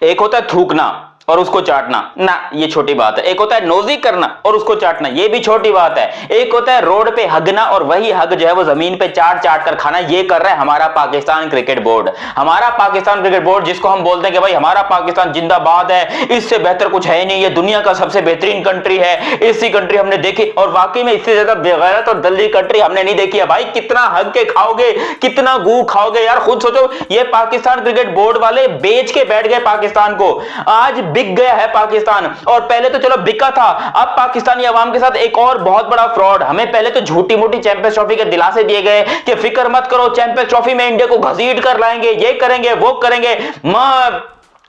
एक होता है थूकना और उसको चाटना, ना ये छोटी बात है। एक होता है नोजी करना और उसको चाटना, ये भी छोटी बात है। एक होता है रोड पे हगना और वही हग जो है वो जमीन पे चाट चाट कर खाना। ये कर रहा है हमारा पाकिस्तान क्रिकेट बोर्ड। हमारा पाकिस्तान क्रिकेट बोर्ड जिसको हम बोलते हैं कि भाई हमारा पाकिस्तान जिंदाबाद है, इससे बेहतर कुछ है ही नहीं, ये दुनिया का सबसे बेहतरीन कंट्री है, ऐसी कंट्री हमने देखी। और वाकई में इससे ज्यादा बेगैरत और दल्ली कंट्री हमने नहीं देखी है भाई। कितना हग के खाओगे, कितना गू खाओगे यार, खुद सोचो। ये पाकिस्तान क्रिकेट बोर्ड वाले बेच के बैठ गए पाकिस्तान को, आज बिक गया है पाकिस्तान। और पहले तो चलो बिका था, अब पाकिस्तानी अवाम के साथ एक और बहुत बड़ा फ्रॉड। हमें पहले तो झूठी मूठी चैंपियंस ट्रॉफी के दिलासे दिए गए कि फिक्र मत करो, चैंपियंस ट्रॉफी में इंडिया को घसीट कर लाएंगे, ये करेंगे वो करेंगे। मां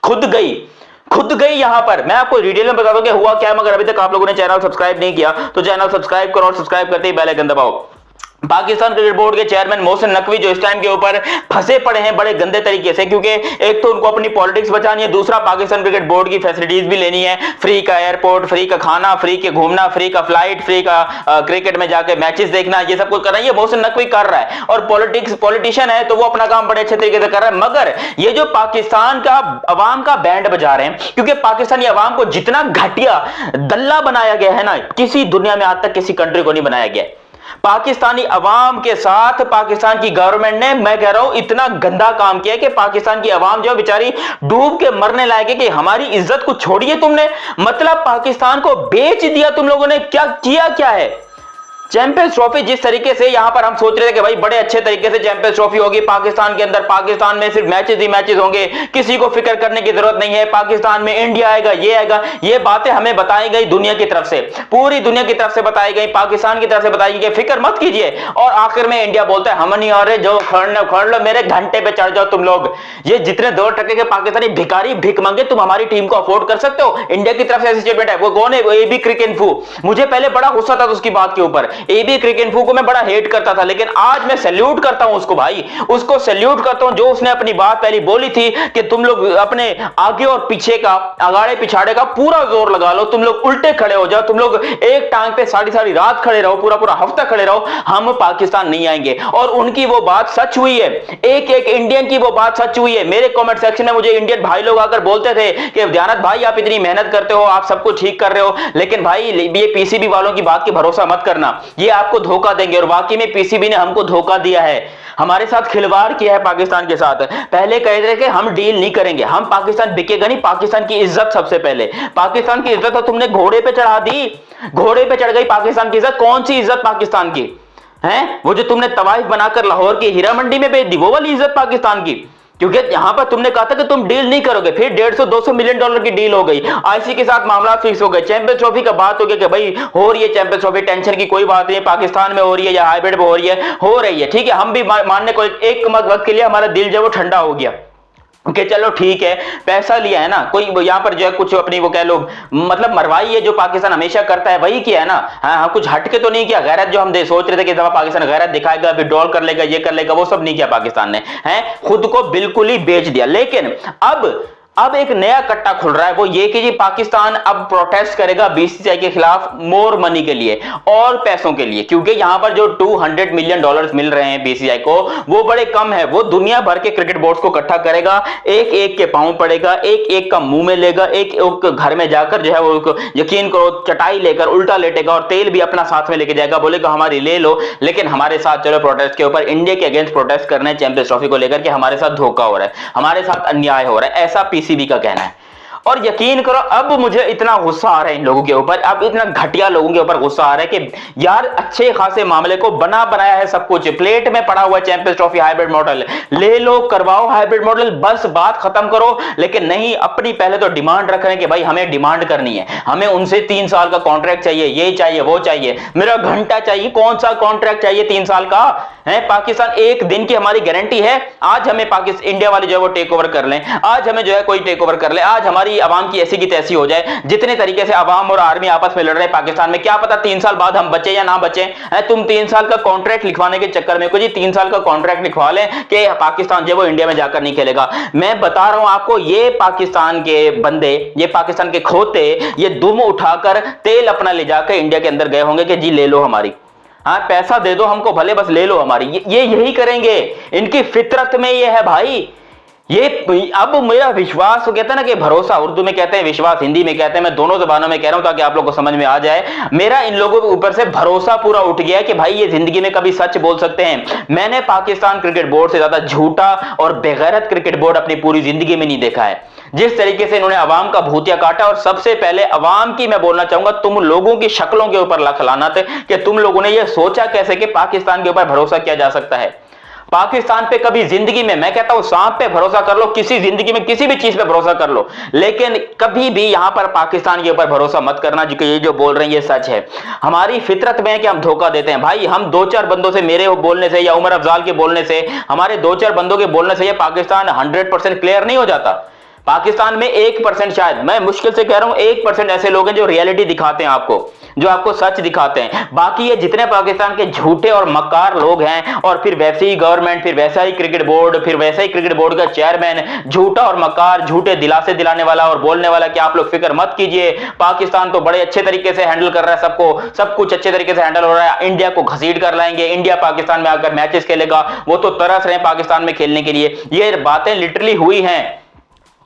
खुद गई यहां पर। मैं आपको डिटेल में बता दूं कि हुआ क्या। मगर अभी तक आप लोगों ने चैनल सब्सक्राइब नहीं किया तो चैनल सब्सक्राइब करो और सब्सक्राइब करते ही बेल आइकन दबाओ। पाकिस्तान क्रिकेट बोर्ड के चेयरमैन मोहसिन नकवी जो इस टाइम के ऊपर फंसे पड़े हैं बड़े गंदे तरीके से, क्योंकि एक तो उनको अपनी पॉलिटिक्स बचानी है, दूसरा पाकिस्तान क्रिकेट बोर्ड की फैसिलिटीज भी लेनी है। फ्री का एयरपोर्ट, फ्री का खाना, फ्री के घूमना, फ्री का फ्लाइट, फ्री का क्रिकेट में जाके मैचेस देखना, ये सब कुछ करना ये मोहसिन नकवी कर रहा है। और पॉलिटिशियन है तो वो अपना काम बड़े अच्छे तरीके से कर रहा है। मगर ये जो पाकिस्तान का अवाम का बैंड बजा रहे हैं, क्योंकि पाकिस्तानी अवाम को जितना घटिया दल्ला बनाया गया है ना, किसी दुनिया में आज तक किसी कंट्री को नहीं बनाया गया। पाकिस्तानी अवाम के साथ पाकिस्तान की गवर्नमेंट ने, मैं कह रहा हूं, इतना गंदा काम किया कि पाकिस्तान की अवाम जो बेचारी डूब के मरने लायक है कि हमारी इज्जत को छोड़िए तुमने, मतलब पाकिस्तान को बेच दिया तुम लोगों ने। क्या किया क्या है? चैंपियंस ट्रॉफी जिस तरीके से यहां पर हम सोच रहे थे कि भाई बड़े अच्छे तरीके से चैंपियंस ट्रॉफी होगी पाकिस्तान के अंदर, पाकिस्तान में सिर्फ मैचेस ही मैचेस होंगे, किसी को फिक्र करने की जरूरत नहीं है, पाकिस्तान में इंडिया आएगा, ये आएगा, ये बातें हमें बताई गई दुनिया की तरफ से, पूरी दुनिया की तरफ से बताई गई, पाकिस्तान की तरफ से बताई गई फिक्र मत कीजिए। और आखिर में इंडिया बोलता है हम नहीं आ रहे, जो खड़ लो मेरे घंटे पे चढ़ जाओ तुम लोग। ये जितने 2 टके के पाकिस्तानी भिखारी भिख मांगे, तुम हमारी टीम को अफोर्ड कर सकते हो? इंडिया की तरफ से ऐसी स्टेटमेंट है। वो कौन है? एबी क्रिकेनफू। मुझे पहले बड़ा गुस्सा था उसकी बात के ऊपर, एबी क्रिकेनफू को मैं बड़ा हेट करता था, लेकिन आज मैं सैल्यूट करता हूं उसको भाई, उसको सैल्यूट करता हूं जो उसने अपनी बात पहले बोली थी कि तुम लोग अपने आगे और पीछे का, अगाड़े पिछाड़े का पूरा जोर लगा लो, तुम लोग उल्टे खड़े हो जाओ, तुम लोग एक टांग पे सारी रात खड़े रहो, पूरा हफ्ता खड़े रहो, हम पाकिस्तान नहीं आएंगे। और उनकी वो बात सच हुई है, एक इंडियन की वो बात सच हुई है। मेरे कमेंट सेक्शन में मुझे इंडियन भाई लोग आकर बोलते थे कि ध्यानत भाई आप इतनी मेहनत करते हो, आप सब कुछ ठीक कर रहे हो, लेकिन भाई ये पीसीबी वालों की बात की भरोसा मत करना, ये आपको धोखा देंगे। और वाकई में पीसीबी ने हमको धोखा दिया है, हमारे साथ खिलवाड़ किया है पाकिस्तान के साथ। पहले कह रहे कि हम डील नहीं करेंगे, हम पाकिस्तान बिकेगा नहीं, पाकिस्तान की इज्जत सबसे पहले, पाकिस्तान की इज्जत तो तुमने घोड़े पे चढ़ा दी, घोड़े पे चढ़ गई पाकिस्तान की इज्जत। कौन सी इज्जत पाकिस्तान की है? वो जो तुमने तवाइफ बनाकर लाहौर की हीरा मंडी में बेच दी, वो वाली इज्जत पाकिस्तान की। क्योंकि यहां पर तुमने कहा था कि तुम डील नहीं करोगे, फिर 150-200 मिलियन डॉलर की डील हो गई, आईसी के साथ मामला फिक्स हो गए, चैंपियंस ट्रॉफी का बात हो गया कि भाई हो रही है चैंपियंस ट्रॉफी, टेंशन की कोई बात नहीं है, पाकिस्तान में हो रही है या हाइब्रिड में हो रही है, ठीक है। हम भी मानने को एक वक्त के लिए हमारा दिल जो वो ठंडा हो गया कि चलो ठीक है, पैसा लिया है ना, कोई यहाँ पर जो है कुछ अपनी वो कह लो मतलब मरवाई है, जो पाकिस्तान हमेशा करता है वही किया है ना। हाँ, कुछ हटके तो नहीं किया। गैरत जो हम सोच रहे थे कि दफा पाकिस्तान गैरत दिखाएगा, विड्रॉल कर लेगा, ये कर लेगा, वो सब नहीं किया पाकिस्तान ने, है खुद को बिल्कुल ही बेच दिया। लेकिन अब एक नया कट्टा खुल रहा है, वो ये कि जी पाकिस्तान अब प्रोटेस्ट करेगा बीसीसीआई के खिलाफ मोर मनी के लिए और पैसों के लिए, क्योंकि यहां पर जो 200 मिलियन डॉलर्स मिल रहे हैं बीसीसीआई को वो बड़े कम है। वो दुनिया भर के क्रिकेट बोर्ड्स को इकट्ठा करेगा, एक एक के पांव पड़ेगा, एक एक का मुंह में लेगा, एक घर में जाकर जो है वो यकीन करो चटाई लेकर उल्टा लेटेगा और तेल भी अपना साथ में लेके जाएगा, बोलेगा हमारी ले लो, लेकिन हमारे साथ चलो प्रोटेस्ट के ऊपर, इंडिया के अगेंस्ट प्रोटेस्ट करने चैंपियंस ट्रॉफी को लेकर कि हमारे साथ धोखा हो रहा है, हमारे साथ अन्याय हो रहा है, ऐसा पीसीबी का कहना है। और यकीन करो अब मुझे इतना गुस्सा आ रहा है इन लोगों के ऊपर, अब इतना घटिया लोगों के ऊपर गुस्सा आ रहा है कि यार अच्छे खासे मामले को बनाया है, सब कुछ प्लेट में पड़ा हुआ चैंपियंस ट्रॉफी हाइब्रिड मॉडल ले लो, करवाओ हाइब्रिड मॉडल, बस बात खत्म करो। लेकिन नहीं, अपनी पहले तो डिमांड रख रहे हैं कि भाई हमें डिमांड करनी है, हमें उनसे 3 साल का कॉन्ट्रैक्ट चाहिए, ये चाहिए वो चाहिए, मेरा घंटा चाहिए। कौन सा कॉन्ट्रैक्ट चाहिए 3 साल का है? पाकिस्तान एक दिन की हमारी गारंटी है। आज हमें पाकिस्तान इंडिया वाले जो है वो टेक ओवर कर लें, आज हमें जो है कोई टेक ओवर कर ले, आज हमारी आवाम की ऐसी की तैसी हो जाए, जितने तरीके से आवाम और आर्मी आपस में लड़ रहे पाकिस्तान में, क्या पता 3 साल बाद हम बचे या ना बचे। तुम 3 साल का कॉन्ट्रैक्ट लिखवाने के चक्कर में, जी 3 साल का कॉन्ट्रैक्ट लिखवा लें कि पाकिस्तान जो है वो इंडिया में जाकर नहीं खेलेगा। मैं बता रहा हूं आपको, ये पाकिस्तान के बंदे, ये पाकिस्तान के खोते, ये दुम उठाकर तेल अपना ले जाकर इंडिया के अंदर गए होंगे कि जी ले लो हमारी, हाँ पैसा दे दो हमको, भले बस ले लो हमारी। ये यही करेंगे, इनकी फितरत में ये है भाई। ये अब मेरा विश्वास, वो कहते हैं ना कि भरोसा उर्दू में कहते हैं, विश्वास हिंदी में कहते हैं, मैं दोनों जबानों में कह रहा हूं ताकि आप लोगों को समझ में आ जाए। मेरा इन लोगों के ऊपर से भरोसा पूरा उठ गया है कि भाई ये जिंदगी में कभी सच बोल सकते हैं। मैंने पाकिस्तान क्रिकेट बोर्ड से ज्यादा झूठा और बेगैरत क्रिकेट बोर्ड अपनी पूरी जिंदगी में नहीं देखा है। जिस तरीके से इन्होंने अवाम का भूतिया काटा, और सबसे पहले अवाम की मैं बोलना चाहूंगा, तुम लोगों की शक्लों के ऊपर लाख लानत कि तुम लोगों ने यह सोचा कैसे कि पाकिस्तान के ऊपर भरोसा किया जा सकता है। पाकिस्तान पे कभी जिंदगी में, मैं कहता हूं सांप पे भरोसा कर लो, किसी जिंदगी में किसी भी चीज पे भरोसा कर लो, लेकिन कभी भी यहां पर पाकिस्तान के ऊपर भरोसा मत करना, जो कि ये जो बोल रहे हैं ये सच है। हमारी फितरत में है कि हम धोखा देते हैं। भाई हम दो चार बंदों से, मेरे बोलने से या उमर अफजाल के बोलने से, हमारे दो चार बंदों के बोलने से ये पाकिस्तान 100% क्लियर नहीं हो जाता। पाकिस्तान में 1%, शायद मैं मुश्किल से कह रहा हूं 1% ऐसे लोग हैं जो रियलिटी दिखाते हैं आपको, जो आपको सच दिखाते हैं। बाकी ये जितने पाकिस्तान के झूठे और मक्कार लोग हैं, और फिर वैसे ही गवर्नमेंट, फिर वैसा ही क्रिकेट बोर्ड, फिर वैसा ही क्रिकेट बोर्ड का चेयरमैन झूठा और मक्कार, झूठे दिलासे दिलाने वाला और बोलने वाला कि आप लोग फिक्र मत कीजिए, पाकिस्तान तो बड़े अच्छे तरीके से हैंडल कर रहा है सबको, सब कुछ अच्छे तरीके से हैंडल हो रहा है, इंडिया को घसीट कर लाएंगे, इंडिया पाकिस्तान में आकर मैचेस खेलेगा, वो तो तरस रहे हैं पाकिस्तान में खेलने के लिए। ये बातें लिटरली हुई हैं,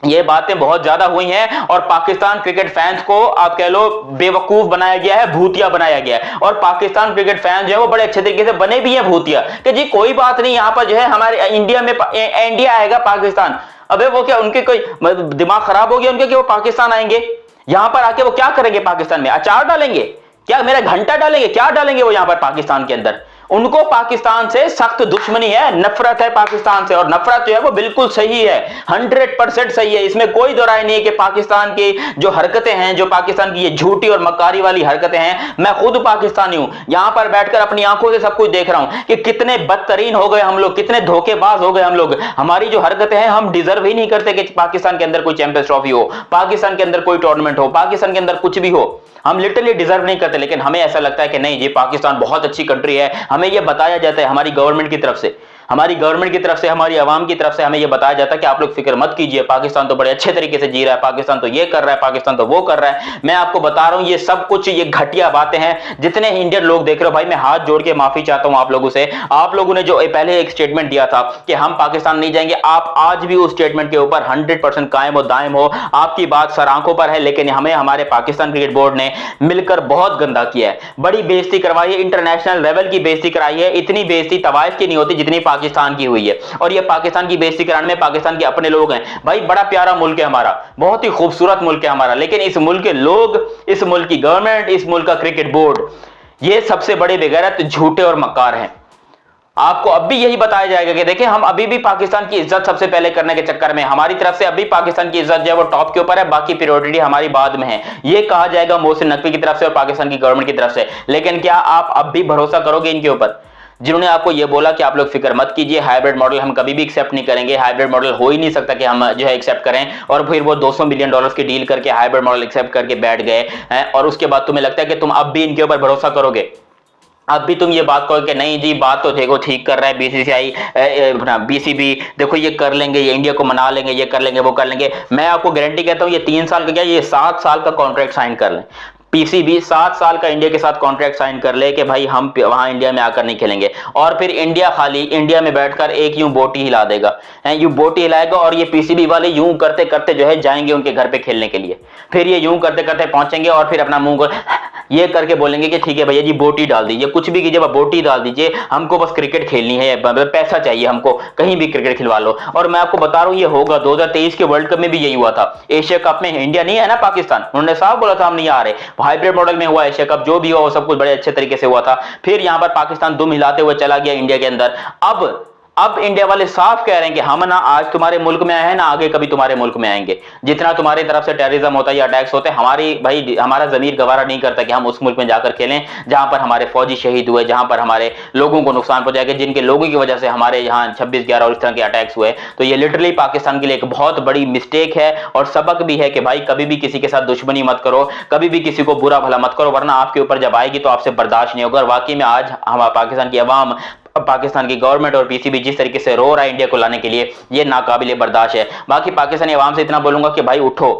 ये बातें बहुत ज्यादा हुई हैं, और पाकिस्तान क्रिकेट फैंस को आप कह लो बेवकूफ बनाया गया है, भूतिया बनाया गया है। और पाकिस्तान क्रिकेट फैंस जो है वो बड़े अच्छे तरीके से बने भी हैं भूतिया, कि जी कोई बात नहीं, यहां पर जो है हमारे इंडिया में इंडिया आएगा पाकिस्तान। अबे वो क्या, उनके कोई दिमाग खराब हो गया उनके कि वो पाकिस्तान आएंगे? यहां पर आके वो क्या करेंगे पाकिस्तान में? अचार डालेंगे क्या? मेरा घंटा डालेंगे क्या? डालेंगे वो यहां पर पाकिस्तान के अंदर? उनको पाकिस्तान से सख्त दुश्मनी है, नफरत है पाकिस्तान से, और नफरत जो है वो बिल्कुल सही है, 100% सही है, इसमें कोई दो राय नहीं है कि पाकिस्तान की जो हरकतें हैं, जो पाकिस्तान की ये झूठी और मक्कारी वाली हरकतें हैं, मैं खुद पाकिस्तानी हूं, यहां पर बैठकर अपनी आंखों से सब कुछ देख रहा हूं कि कितने बदतरीन हो गए हम लोग, कितने धोखेबाज हो गए हम लोग। हमारी जो हरकतें हैं, हम डिजर्व ही नहीं करते कि पाकिस्तान के अंदर कोई चैंपियंस ट्रॉफी हो, पाकिस्तान के अंदर कोई टूर्नामेंट हो, पाकिस्तान के अंदर कुछ भी हो, हम लिटरली डिजर्व नहीं करते। लेकिन हमें ऐसा लगता है कि नहीं, ये पाकिस्तान बहुत अच्छी कंट्री है, हमें ये बताया जाता है हमारी गवर्नमेंट की तरफ से, हमारी गवर्नमेंट की तरफ से, हमारी आवाम की तरफ से हमें यह बताया जाता है कि आप लोग फिक्र मत कीजिए, पाकिस्तान तो बड़े अच्छे तरीके से जी रहा है, पाकिस्तान तो ये कर रहा है, पाकिस्तान तो वो कर रहा है। मैं आपको बता रहा हूं ये सब कुछ ये घटिया बातें हैं। जितने इंडियन लोग देख रहे हो भाई, मैं हाथ जोड़ के माफी चाहता हूं आप लोगों से। आप लोगों ने जो पहले एक स्टेटमेंट दिया था कि हम पाकिस्तान नहीं जाएंगे, आप आज भी उस स्टेटमेंट के ऊपर 100% कायम और दायम हो, आपकी बात सर आंखों पर है। लेकिन हमें हमारे पाकिस्तान क्रिकेट बोर्ड ने मिलकर बहुत गंदा किया है, बड़ी बेइज्जती करवाई है, इंटरनेशनल लेवल की बेइज्जती कराई है। इतनी बेइज्जती तवाइफ की नहीं होती जितनी पाकिस्तान की हुई है, और ये पाकिस्तान की बेइज्जती कराने में पाकिस्तान के अपने लोग हैं। भाई बड़ा प्यारा मुल्क है हमारा, बहुत ही खूबसूरत मुल्क है हमारा, लेकिन इस मुल्क के लोग, इस मुल्क की गवर्नमेंट, इस मुल्क का क्रिकेट बोर्ड, ये सबसे बड़े बेगैरत, झूठे और मक्कार हैं। आपको अब भी यही बताया जाएगा कि देखिए हम अभी भी पाकिस्तान की इज्जत सबसे पहले करने के चक्कर में, हमारी तरफ से अभी पाकिस्तान की इज्जत जो है वो टॉप के ऊपर है, बाकी प्रायोरिटी हमारी बाद में है, ये कहा जाएगा मोहसिन नकवी की तरफ से और पाकिस्तान की गवर्नमेंट की तरफ से। लेकिन क्या आप अब भी भरोसा करोगे इनके ऊपर, जिन्होंने आपको ये बोला कि आप लोग फिक्र मत कीजिए, हाइब्रिड मॉडल हम कभी भी एक्सेप्ट नहीं करेंगे, हाइब्रिड मॉडल हो ही नहीं सकता कि हम जो है एक्सेप्ट करें, और फिर वो 200 बिलियन डॉलर्स की डील करके हाइब्रिड मॉडल एक्सेप्ट करके बैठ गए हैं, और उसके बाद तुम्हें लगता है कि तुम अब भी इनके ऊपर भरोसा करोगे? अब भी तुम ये बात कहो कि नहीं जी बात तो देखो ठीक कर रहा है बीसीसीआई, बीसीबी, देखो ये कर लेंगे, ये इंडिया को मना लेंगे, ये कर लेंगे, वो कर लेंगे। मैं आपको गारंटी कहता हूं ये 3 साल का क्या, ये 7 साल का कॉन्ट्रैक्ट साइन कर लें, पीसीबी 7 साल का इंडिया के साथ कॉन्ट्रैक्ट साइन कर ले कि भाई हम वहां इंडिया में आकर नहीं खेलेंगे, और फिर इंडिया खाली इंडिया में बैठकर एक यूं बोटी हिला देगा, यूं बोटी हिलाएगा, और ये पीसीबी वाले यूं करते करते जो है जाएंगे उनके घर पे खेलने के लिए, फिर ये यूं करते करते पहुंचेंगे और फिर अपना मुंह को ये करके बोलेंगे कि ठीक है भैया जी बोटी डाल दीजिए, कुछ भी कीजिए बोटी डाल दीजिए, हमको बस क्रिकेट खेलनी है, पैसा चाहिए हमको, कहीं भी क्रिकेट खिलवा लो। और मैं आपको बता रहा हूं ये होगा, 2023 के वर्ल्ड कप में भी यही हुआ था। एशिया कप में इंडिया नहीं है ना, पाकिस्तान, उन्होंने साफ बोला था हम नहीं आ रहे, हाइब्रिड मॉडल में हुआ एशिया कप, जो भी हुआ वो सब कुछ बड़े अच्छे तरीके से हुआ था। फिर यहां पर पाकिस्तान दुम हिलाते हुए चला गया इंडिया के अंदर। अब इंडिया वाले साफ कह रहे हैं कि हम ना आज तुम्हारे मुल्क में आए हैं, ना आगे कभी तुम्हारे मुल्क में आएंगे। जितना तुम्हारी तरफ से टेररिज्म होता है या अटैक्स होते हैं, हमारा जमीर गवारा नहीं करता कि हम उस मुल्क में जाकर खेलें जहां पर हमारे फौजी शहीद हुए, जहां पर हमारे लोगों को नुकसान पहुंचाया, जिनके लोगों की वजह से हमारे यहाँ 26/11 और इस तरह के अटैक्स हुए। तो ये लिटरली पाकिस्तान के लिए एक बहुत बड़ी मिस्टेक है और सबक भी है कि भाई कभी भी किसी के साथ दुश्मनी मत करो, कभी भी किसी को बुरा भला मत करो, वरना आपके ऊपर जब आएगी तो आपसे बर्दाश्त नहीं होगा। और वाकई में आज हमारे पाकिस्तान की अवाम, पाकिस्तान की गवर्नमेंट और पीसीबी जिस तरीके से रो रहा है इंडिया को लाने के लिए, ये नाकाबिले बर्दाश्त है। बाकी पाकिस्तानी अवाम से इतना बोलूंगा कि भाई उठो,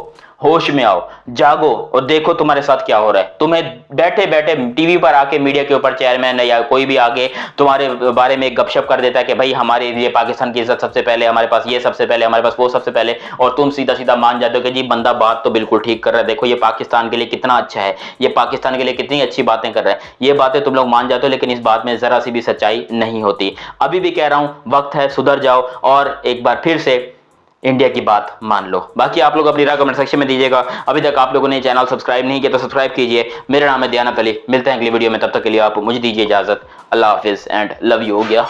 होश में आओ, जागो और देखो तुम्हारे साथ क्या हो रहा है। तुम्हें बैठे बैठे टीवी पर आके मीडिया के ऊपर चेयरमैन या कोई भी आके तुम्हारे बारे में गपशप कर देता है कि भाई हमारे लिए पाकिस्तान की इज्जत सबसे पहले, हमारे पास ये सबसे पहले, हमारे पास वो सबसे पहले, और तुम सीधा सीधा मान जाते हो कि जी बंदा बात तो बिल्कुल ठीक कर रहा है, देखो ये पाकिस्तान के लिए कितना अच्छा है, ये पाकिस्तान के लिए कितनी अच्छी बातें कर रहा है। ये बातें तुम लोग मान जाते हो, लेकिन इस बात में जरा सी भी सच्चाई नहीं होती। अभी भी कह रहा हूं, वक्त है, सुधर जाओ और एक बार फिर से इंडिया की बात मान लो। बाकी आप लोग अपनी राय कमेंट सेक्शन में दीजिएगा। अभी तक आप लोगों ने चैनल सब्सक्राइब नहीं किया तो सब्सक्राइब कीजिए। मेरा नाम है दयानत अली, मिलते हैं अगली वीडियो में, तब तक के लिए आप मुझे दीजिए इजाजत। अल्लाह हाफिज एंड लव यू। हो गया।